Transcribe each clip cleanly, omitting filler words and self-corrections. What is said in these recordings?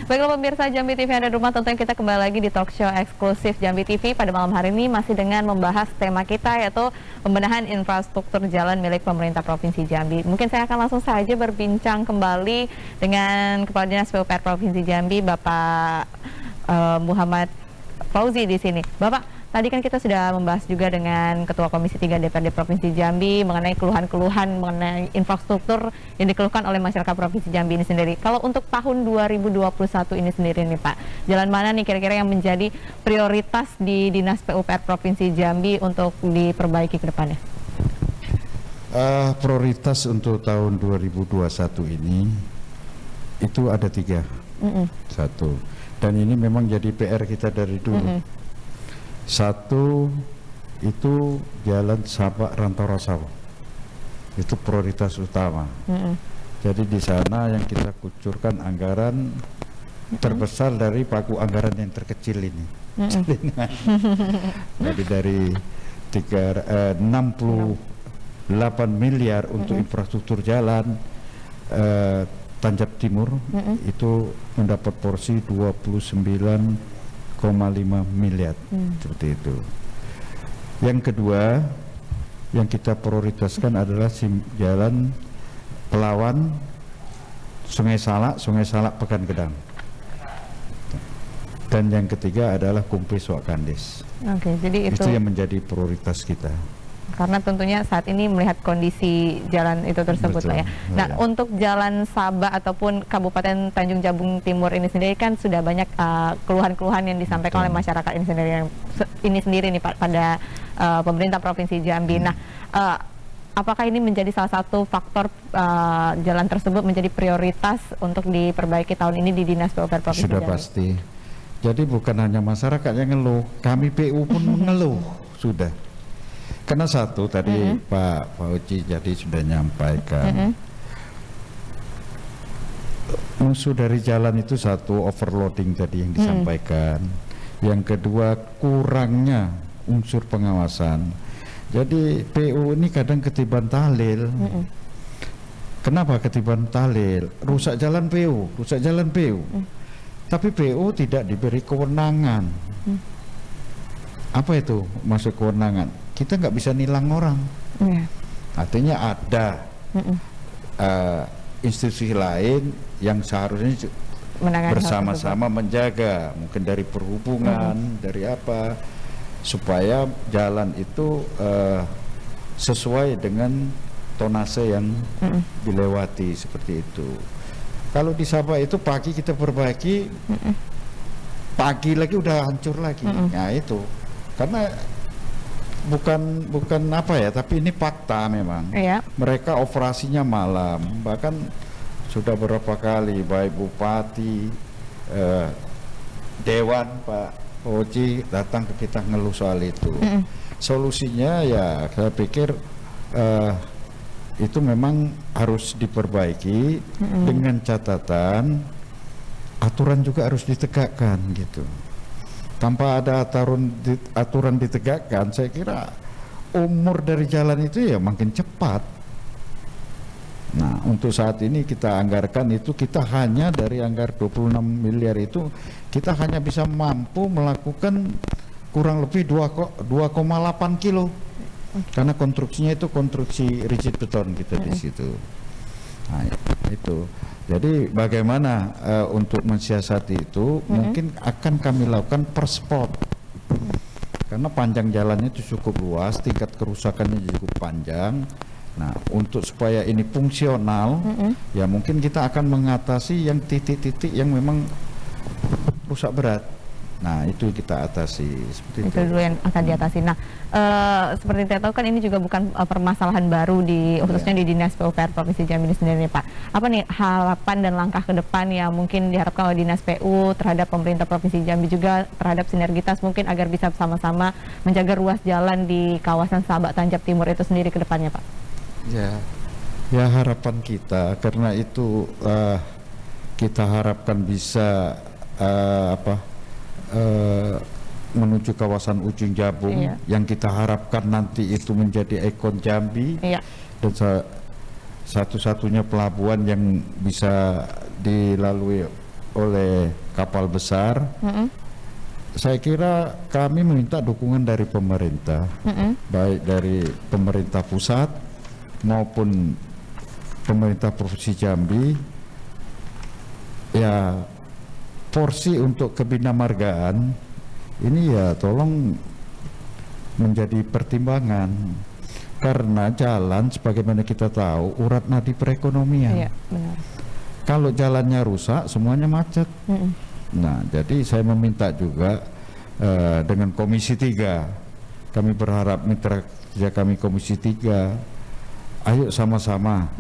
Baiklah pemirsa Jambi TV yang ada di rumah, tentunya kita kembali lagi di talk show eksklusif Jambi TV pada malam hari ini masih dengan membahas tema kita yaitu pembenahan infrastruktur jalan milik pemerintah Provinsi Jambi. Mungkin saya akan langsung saja berbincang kembali dengan Kepala Dinas PUPR Provinsi Jambi, Bapak Muhammad Fauzi di sini. Bapak, tadi kan kita sudah membahas juga dengan Ketua Komisi 3 DPRD Provinsi Jambi mengenai keluhan-keluhan mengenai infrastruktur yang dikeluhkan oleh masyarakat Provinsi Jambi ini sendiri. Kalau untuk tahun 2021 ini sendiri nih Pak, jalan mana nih kira-kira yang menjadi prioritas di Dinas PUPR Provinsi Jambi untuk diperbaiki ke depannya? Prioritas untuk tahun 2021 ini itu ada 3. Satu, dan ini memang jadi PR kita dari dulu. Satu itu jalan Sabak Rantau Rasau, itu prioritas utama. Jadi di sana yang kita kucurkan anggaran terbesar dari paku anggaran yang terkecil ini. Jadi dari 68 miliar untuk infrastruktur jalan Tanjab Timur itu mendapat porsi 29,5 miliar, seperti itu. Yang kedua yang kita prioritaskan adalah jalan Pelawan Sungai Salak Pekan Gedang, dan yang ketiga adalah Kumpis Wakandes. Oke, jadi itu yang menjadi prioritas kita. Karena tentunya saat ini melihat kondisi jalan itu tersebut. Betul, Pak ya. Nah, untuk jalan Sabak ataupun Kabupaten Tanjung Jabung Timur ini sendiri kan sudah banyak keluhan-keluhan yang disampaikan oleh masyarakat ini sendiri nih Pak pada pemerintah Provinsi Jambi. Nah, apakah ini menjadi salah satu faktor jalan tersebut menjadi prioritas untuk diperbaiki tahun ini di Dinas PUPR Provinsi Jambi? Sudah pasti. Jadi bukan hanya masyarakat yang ngeluh, kami PU pun mengeluh sudah. Karena satu tadi Pak Fauzi jadi sudah nyampaikan musuh dari jalan itu satu overloading tadi yang disampaikan, yang kedua kurangnya unsur pengawasan. Jadi PU ini kadang ketiban tahlil. Kenapa ketiban tahlil? Rusak jalan PU, tapi PU tidak diberi kewenangan. Apa itu maksud kewenangan? Kita nggak bisa nilang orang. Artinya ada institusi lain yang seharusnya bersama-sama menjaga, mungkin dari perhubungan, dari apa, supaya jalan itu sesuai dengan tonase yang dilewati, seperti itu. Kalau di Sabah itu pagi kita perbaiki, pagi lagi udah hancur lagi. Nah itu karena bukan apa ya, tapi ini fakta memang. Mereka operasinya malam, bahkan sudah beberapa kali baik bupati, dewan Pak Oji datang ke kita ngeluh soal itu. Solusinya ya saya pikir itu memang harus diperbaiki dengan catatan aturan juga harus ditegakkan gitu. Tanpa ada aturan ditegakkan, saya kira umur dari jalan itu ya makin cepat. Nah, untuk saat ini kita anggarkan itu, kita hanya dari anggar 26 miliar itu, kita hanya bisa mampu melakukan kurang lebih 2,8 kilo. Karena konstruksinya itu konstruksi rigid beton kita di situ. Nah, itu. Jadi bagaimana untuk mensiasati itu, mungkin akan kami lakukan per spot. Karena panjang jalannya itu cukup luas, tingkat kerusakannya cukup panjang. Nah, untuk supaya ini fungsional, ya mungkin kita akan mengatasi yang titik-titik yang memang rusak berat. Nah, itu kita atasi seperti itu. Dulu yang akan diatasi. Nah, seperti kita tahu kan ini juga bukan permasalahan baru khususnya di Dinas PUPR Provinsi Jambi ini sendiri, Pak. Apa nih harapan dan langkah ke depan yang mungkin diharapkan oleh Dinas PU terhadap pemerintah Provinsi Jambi juga terhadap sinergitas mungkin agar bisa sama-sama menjaga ruas jalan di kawasan Sabak Tanjab Timur itu sendiri ke depannya, Pak? Ya harapan kita, karena itu kita harapkan bisa menuju kawasan ujung Jabung, yang kita harapkan nanti itu menjadi ikon Jambi, dan satu-satunya pelabuhan yang bisa dilalui oleh kapal besar. Saya kira kami meminta dukungan dari pemerintah, baik dari pemerintah pusat maupun pemerintah Provinsi Jambi. Ya, porsi untuk kebinamargaan ini ya tolong menjadi pertimbangan, karena jalan sebagaimana kita tahu urat nadi perekonomian. Iya, benar. Kalau jalannya rusak semuanya macet. Nah, jadi saya meminta juga dengan Komisi 3, kami berharap mitra kerja kami Komisi 3, ayo sama-sama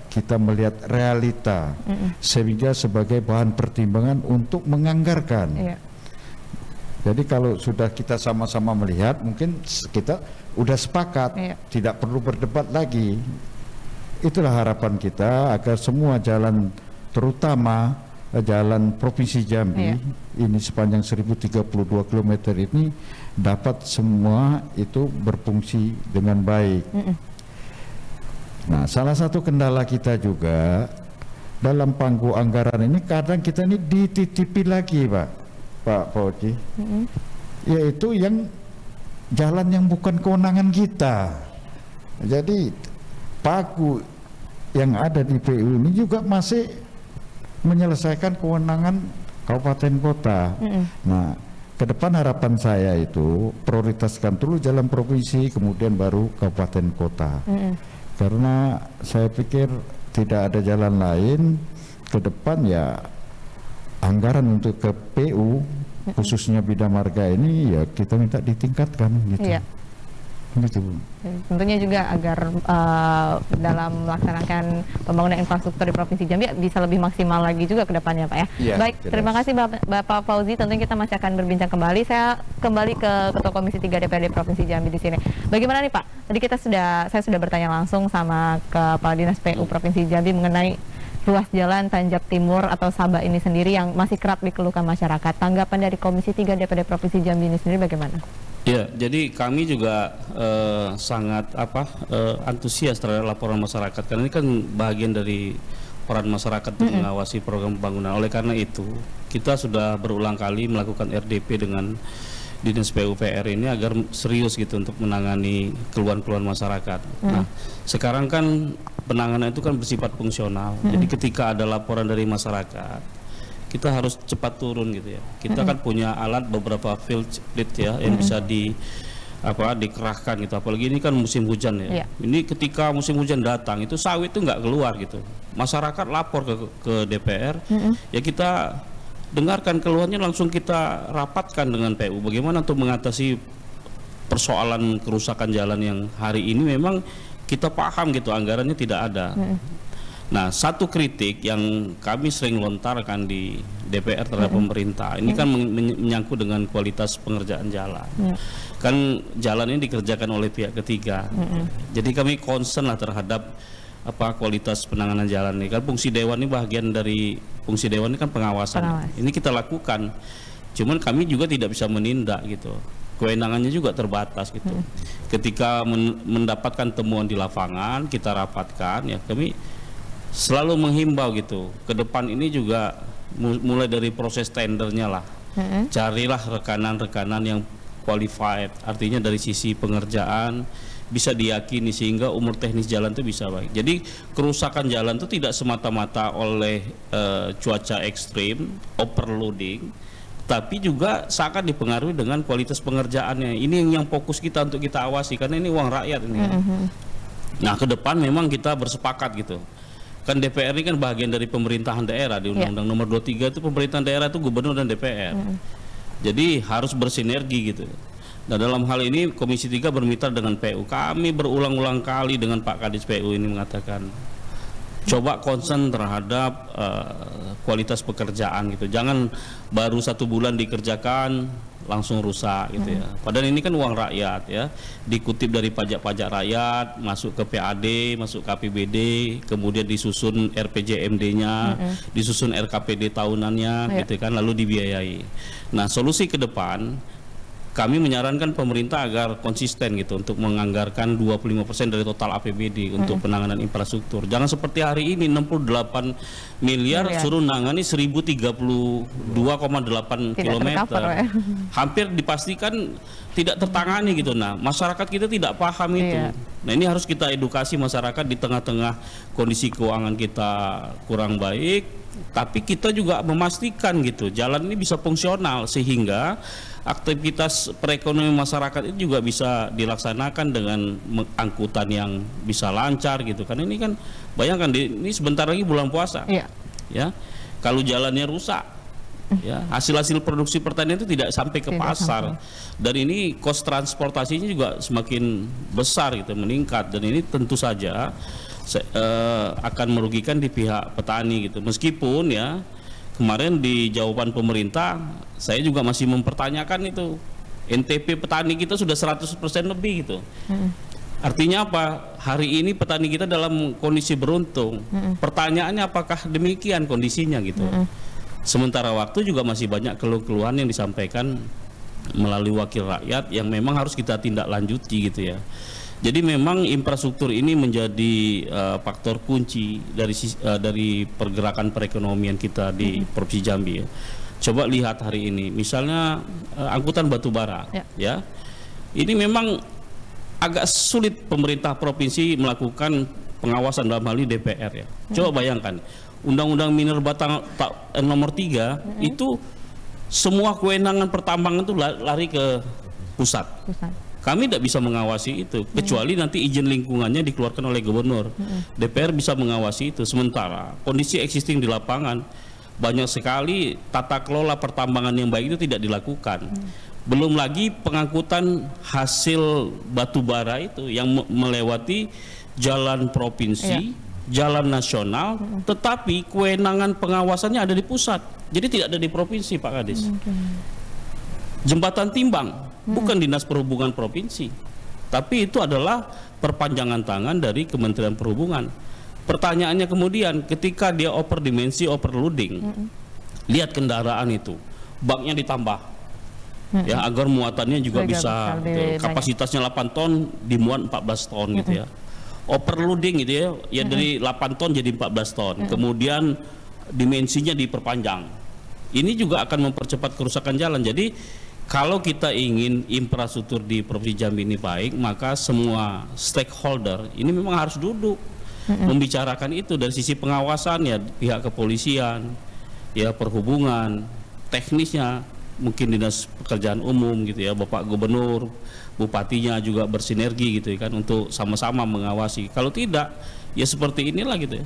kita melihat realita sehingga sebagai bahan pertimbangan untuk menganggarkan. Iya. Jadi kalau sudah kita sama-sama melihat, mungkin kita udah sepakat, tidak perlu berdebat lagi. Itulah harapan kita agar semua jalan, terutama jalan Provinsi Jambi ini sepanjang 1032 km ini dapat semua itu berfungsi dengan baik. Nah, salah satu kendala kita juga dalam pangku anggaran ini, kadang kita ini dititipi lagi, Pak Fauzi, yaitu yang jalan yang bukan kewenangan kita. Jadi pagu yang ada di PU ini juga masih menyelesaikan kewenangan kabupaten kota. Nah, ke depan harapan saya itu prioritaskan dulu jalan provinsi, kemudian baru kabupaten kota. Karena saya pikir tidak ada jalan lain ke depan, ya anggaran untuk ke PU khususnya Bina Marga ini ya kita minta ditingkatkan gitu. Iya. Gitu. Tentunya juga agar dalam melaksanakan pembangunan infrastruktur di Provinsi Jambi bisa lebih maksimal lagi juga ke depannya, Pak ya. Ya, baik, jelas. Terima kasih Bapak Fauzi. Tentunya kita masih akan berbincang kembali. Saya kembali ke Ketua Komisi 3 DPRD Provinsi Jambi di sini. Bagaimana nih Pak? Tadi saya sudah bertanya langsung sama Kepala Dinas PU Provinsi Jambi mengenai ruas jalan Tanjak Timur atau Sabah ini sendiri yang masih kerap dikeluhkan masyarakat. Tanggapan dari Komisi 3 DPRD Provinsi Jambi ini sendiri bagaimana? Ya, jadi kami juga sangat antusias terhadap laporan masyarakat, karena ini kan bagian dari peran masyarakat untuk mengawasi program pembangunan. Oleh karena itu, kita sudah berulang kali melakukan RDP dengan Dinas PUPR ini agar serius gitu untuk menangani keluhan-keluhan masyarakat. Nah, sekarang kan penanganan itu kan bersifat fungsional. Jadi ketika ada laporan dari masyarakat, kita harus cepat turun gitu ya. Kita kan punya alat beberapa field split ya yang bisa dikerahkan gitu. Apalagi ini kan musim hujan ya. Ini ketika musim hujan datang itu sawit itu nggak keluar gitu. Masyarakat lapor ke DPR, ya kita dengarkan keluhannya, langsung kita rapatkan dengan PU. Bagaimana untuk mengatasi persoalan kerusakan jalan yang hari ini memang kita paham gitu anggarannya tidak ada. Nah, satu kritik yang kami sering lontarkan di DPR terhadap pemerintah ini kan menyangkut dengan kualitas pengerjaan jalan. Kan jalan ini dikerjakan oleh pihak ketiga. Jadi kami concern lah terhadap kualitas penanganan jalan ini. Kan fungsi dewan ini bagian dari fungsi dewan ini kan pengawasan. Ini kita lakukan. Cuman kami juga tidak bisa menindak gitu. Kewenangannya juga terbatas gitu. Ketika mendapatkan temuan di lapangan, kita rapatkan ya, kami selalu menghimbau gitu. Ke depan ini juga mulai dari proses tendernya lah. Carilah rekanan-rekanan yang qualified, artinya dari sisi pengerjaan bisa diyakini sehingga umur teknis jalan itu bisa baik. Jadi kerusakan jalan itu tidak semata-mata oleh cuaca ekstrim, overloading, tapi juga sangat dipengaruhi dengan kualitas pengerjaannya. Ini yang fokus kita untuk kita awasi, karena ini uang rakyat ini. Nah, ke depan memang kita bersepakat gitu. Kan DPR ini kan bagian dari pemerintahan daerah, di Undang-Undang Nomor 23 itu pemerintahan daerah itu gubernur dan DPR. Jadi harus bersinergi gitu. Nah, dalam hal ini Komisi 3 bermitra dengan PU. Kami berulang-ulang kali dengan Pak Kadis PU ini mengatakan, coba concern terhadap kualitas pekerjaan gitu. Jangan baru 1 bulan dikerjakan langsung rusak gitu ya. Padahal ini kan uang rakyat ya, dikutip dari pajak-pajak rakyat, masuk ke PAD, masuk ke APBD, kemudian disusun RPJMD-nya, disusun RKPD tahunannya gitu kan, lalu dibiayai. Nah, solusi ke depan kami menyarankan pemerintah agar konsisten gitu untuk menganggarkan 25% dari total APBD untuk penanganan infrastruktur. Jangan seperti hari ini 68 miliar suruh nangani 1032,8 kilometer. Ya. Hampir dipastikan tidak tertangani gitu. Nah, masyarakat kita tidak paham itu. Nah, ini harus kita edukasi masyarakat di tengah-tengah kondisi keuangan kita kurang baik, tapi kita juga memastikan gitu jalan ini bisa fungsional sehingga aktivitas perekonomian masyarakat itu juga bisa dilaksanakan dengan angkutan yang bisa lancar gitu. Karena ini kan bayangkan ini sebentar lagi bulan puasa. Ya. Kalau jalannya rusak, ya, hasil-hasil produksi pertanian itu tidak sampai ke pasar. Dan ini kos transportasinya juga semakin besar gitu, meningkat, dan ini tentu saja akan merugikan di pihak petani gitu. Meskipun ya kemarin di jawaban pemerintah saya juga masih mempertanyakan itu NTP petani kita sudah 100% lebih gitu. Artinya apa? Hari ini petani kita dalam kondisi beruntung. Pertanyaannya apakah demikian kondisinya gitu. Sementara waktu juga masih banyak keluhan yang disampaikan melalui wakil rakyat yang memang harus kita tindak lanjuti gitu ya. Jadi memang infrastruktur ini menjadi faktor kunci dari pergerakan perekonomian kita di Provinsi Jambi ya. Coba lihat hari ini, misalnya angkutan batu bara, ya, ini memang agak sulit pemerintah provinsi melakukan pengawasan dalam hal ini DPR ya. Coba bayangkan, Undang-Undang Minerba nomor 3 itu semua kewenangan pertambangan itu lari ke pusat. Kami tidak bisa mengawasi itu, kecuali nanti izin lingkungannya dikeluarkan oleh gubernur. DPR bisa mengawasi itu. Sementara kondisi existing di lapangan, banyak sekali tata kelola pertambangan yang baik itu tidak dilakukan. Belum lagi pengangkutan hasil batu bara itu yang melewati jalan provinsi, jalan nasional, tetapi kewenangan pengawasannya ada di pusat. Jadi tidak ada di provinsi, Pak Kadis. Jembatan timbang bukan Dinas Perhubungan Provinsi, tapi itu adalah perpanjangan tangan dari Kementerian Perhubungan. Pertanyaannya kemudian, ketika dia overloading, lihat kendaraan itu, baknya ditambah, ya, agar muatannya juga bisa, kapasitasnya 8 ton dimuat 14 ton gitu ya. Overloading gitu ya, dari 8 ton jadi 14 ton, kemudian dimensinya diperpanjang. Ini juga akan mempercepat kerusakan jalan. Jadi kalau kita ingin infrastruktur di Provinsi Jambi ini baik, maka semua stakeholder ini memang harus duduk membicarakan itu dari sisi pengawasan ya, pihak kepolisian, ya, perhubungan, teknisnya, mungkin Dinas Pekerjaan Umum gitu ya, Bapak Gubernur, Bupatinya juga bersinergi gitu ya kan, untuk sama-sama mengawasi. Kalau tidak, ya seperti inilah gitu ya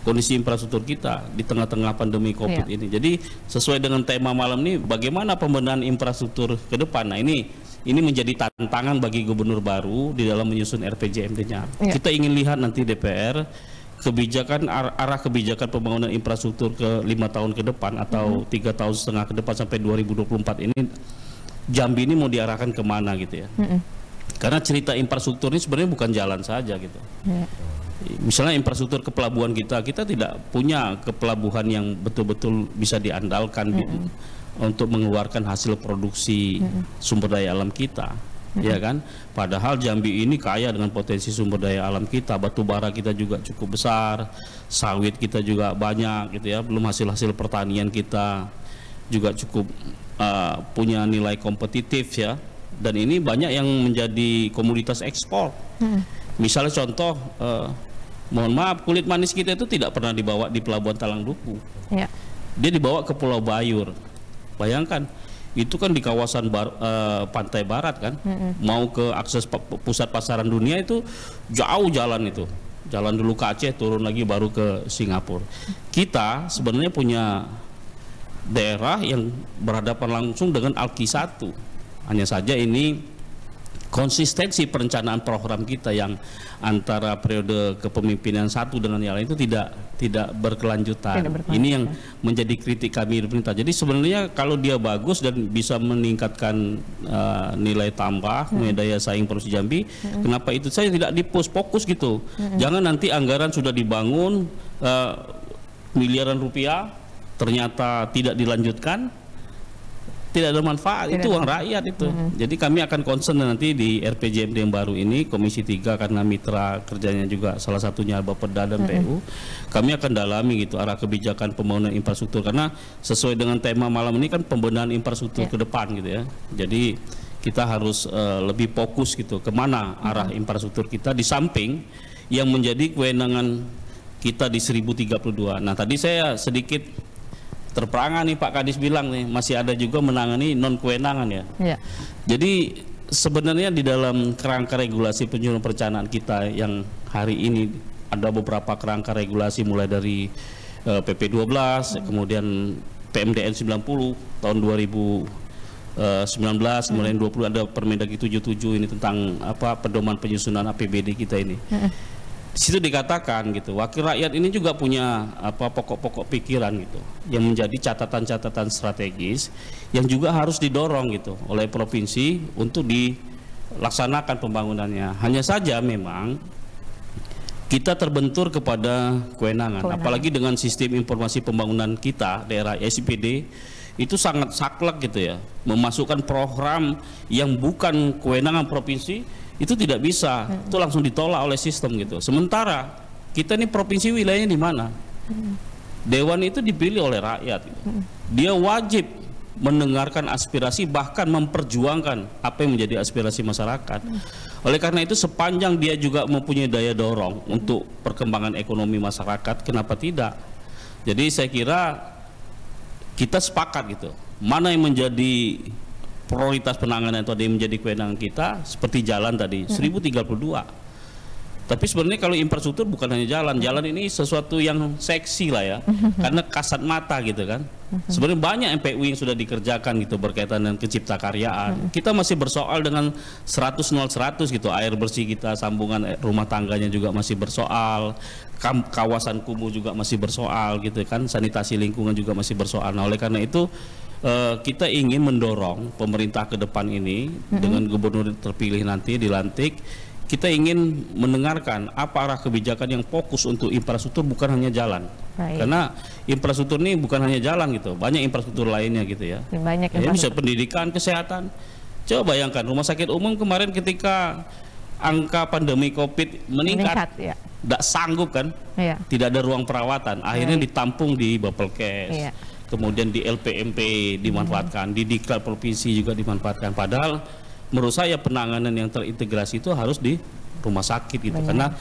kondisi infrastruktur kita di tengah-tengah pandemi COVID ini. Jadi sesuai dengan tema malam ini, bagaimana pembenahan infrastruktur ke depan. Nah, ini menjadi tantangan bagi gubernur baru di dalam menyusun RPJMD-nya. Kita ingin lihat nanti DPR kebijakan arah kebijakan pembangunan infrastruktur ke 5 tahun ke depan atau 3,5 tahun ke depan sampai 2024 ini, Jambi ini mau diarahkan kemana gitu ya. Karena cerita infrastruktur ini sebenarnya bukan jalan saja gitu. Misalnya infrastruktur ke pelabuhan kita tidak punya kepelabuhan yang betul-betul bisa diandalkan untuk mengeluarkan hasil produksi sumber daya alam kita, ya kan? Padahal Jambi ini kaya dengan potensi sumber daya alam kita, batu bara kita juga cukup besar, sawit kita juga banyak gitu ya, belum hasil-hasil pertanian kita juga cukup punya nilai kompetitif ya, dan ini banyak yang menjadi komoditas ekspor. Misalnya contoh, mohon maaf, kulit manis kita itu tidak pernah dibawa di Pelabuhan Talang Duku. Dia dibawa ke Pulau Bayur. Bayangkan, itu kan di kawasan pantai barat kan, mau ke akses pusat pasaran dunia itu jauh jalan itu. Jalan dulu ke Aceh, turun lagi baru ke Singapura. Kita sebenarnya punya daerah yang berhadapan langsung dengan Alki 1. Hanya saja ini konsistensi perencanaan program kita yang antara periode kepemimpinan satu dengan yang lain itu tidak berkelanjutan. Ini yang menjadi kritik kami di pemerintah. Jadi sebenarnya kalau dia bagus dan bisa meningkatkan nilai tambah, daya saing Provinsi Jambi, kenapa itu saya tidak fokus gitu. Jangan nanti anggaran sudah dibangun miliaran rupiah ternyata tidak dilanjutkan, tidak ada manfaat, itu uang rakyat itu. Jadi kami akan concern nanti di RPJMD yang baru ini, Komisi 3 karena mitra kerjanya juga salah satunya Bapeda dan PU, kami akan dalami gitu arah kebijakan pembangunan infrastruktur, karena sesuai dengan tema malam ini kan pembenahan infrastruktur ke depan gitu ya. Jadi kita harus lebih fokus gitu kemana arah infrastruktur kita, di samping yang menjadi kewenangan kita di 1032. Nah tadi saya sedikit terperangah nih Pak Kadis bilang nih, masih ada juga menangani non kewenangan ya. Jadi sebenarnya di dalam kerangka regulasi penyusunan perencanaan kita yang hari ini ada beberapa kerangka regulasi mulai dari PP 12, kemudian PMDN 90 tahun 2019, kemudian 20 ada Permendagri 77 ini tentang pedoman penyusunan APBD kita ini. Di situ dikatakan gitu, wakil rakyat ini juga punya pokok-pokok pikiran gitu, yang menjadi catatan-catatan strategis yang juga harus didorong gitu oleh provinsi untuk dilaksanakan pembangunannya. Hanya saja memang kita terbentur kepada kewenangan, apalagi dengan sistem informasi pembangunan kita daerah SPD itu sangat saklek gitu ya, memasukkan program yang bukan kewenangan provinsi itu tidak bisa, itu langsung ditolak oleh sistem gitu. Sementara kita ini provinsi wilayahnya di mana? Dewan itu dipilih oleh rakyat gitu. Dia wajib mendengarkan aspirasi, bahkan memperjuangkan apa yang menjadi aspirasi masyarakat. Oleh karena itu sepanjang dia juga mempunyai daya dorong untuk perkembangan ekonomi masyarakat, kenapa tidak? Jadi saya kira kita sepakat gitu, mana yang menjadi prioritas penanganan itu ada yang menjadi kewenangan kita, seperti jalan tadi 1032. Tapi sebenarnya kalau infrastruktur bukan hanya jalan, jalan ini sesuatu yang seksi lah ya, karena kasat mata gitu kan. Sebenarnya banyak MPU yang sudah dikerjakan gitu berkaitan dengan penciptakaryaan. Kita masih bersoal dengan 100 gitu, air bersih kita, sambungan rumah tangganya juga masih bersoal, kawasan kumuh juga masih bersoal gitu kan, sanitasi lingkungan juga masih bersoal. Nah oleh karena itu kita ingin mendorong pemerintah ke depan ini dengan gubernur terpilih nanti dilantik, kita ingin mendengarkan apa arah kebijakan yang fokus untuk infrastruktur, bukan hanya jalan. Karena infrastruktur ini bukan hanya jalan gitu, banyak infrastruktur lainnya gitu ya. Banyak ya bisa pendidikan, kesehatan. Coba bayangkan rumah sakit umum kemarin ketika angka pandemi COVID meningkat tidak sanggup kan, tidak ada ruang perawatan, akhirnya ditampung di Bapelkes. Kemudian di LPMP dimanfaatkan, di Diklat provinsi juga dimanfaatkan. Padahal menurut saya penanganan yang terintegrasi itu harus di rumah sakit gitu, karena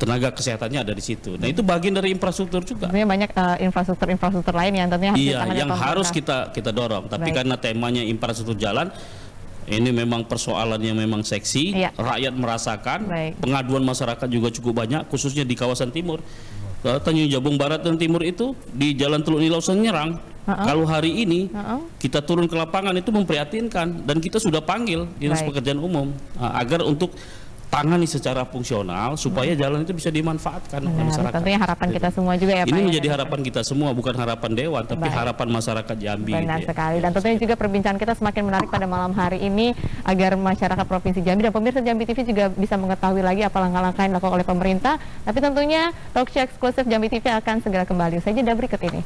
tenaga kesehatannya ada di situ. Nah itu bagian dari infrastruktur juga. Sebenarnya banyak infrastruktur lain yang tentunya harus yang harus kita dorong. Tapi karena temanya infrastruktur jalan, ini memang persoalannya memang seksi, rakyat merasakan, pengaduan masyarakat juga cukup banyak, khususnya di kawasan timur. Tanjung Jabung Barat dan Timur itu di Jalan Teluk Nilau Senyerang. Kalau hari ini kita turun ke lapangan itu memprihatinkan, dan kita sudah panggil Dinas Pekerjaan Umum agar untuk tangani secara fungsional supaya jalan itu bisa dimanfaatkan oleh masyarakat. Tentunya harapan kita semua juga ya Pak. Ini menjadi harapan kita semua, bukan harapan Dewan, tapi harapan masyarakat Jambi. Benar sekali. Dan tentunya juga perbincangan kita semakin menarik pada malam hari ini agar masyarakat Provinsi Jambi dan pemirsa Jambi TV juga bisa mengetahui lagi apa langkah-langkah yang dilakukan oleh pemerintah. Tapi tentunya talk show eksklusif Jambi TV akan segera kembali. Usai jeda berikut ini.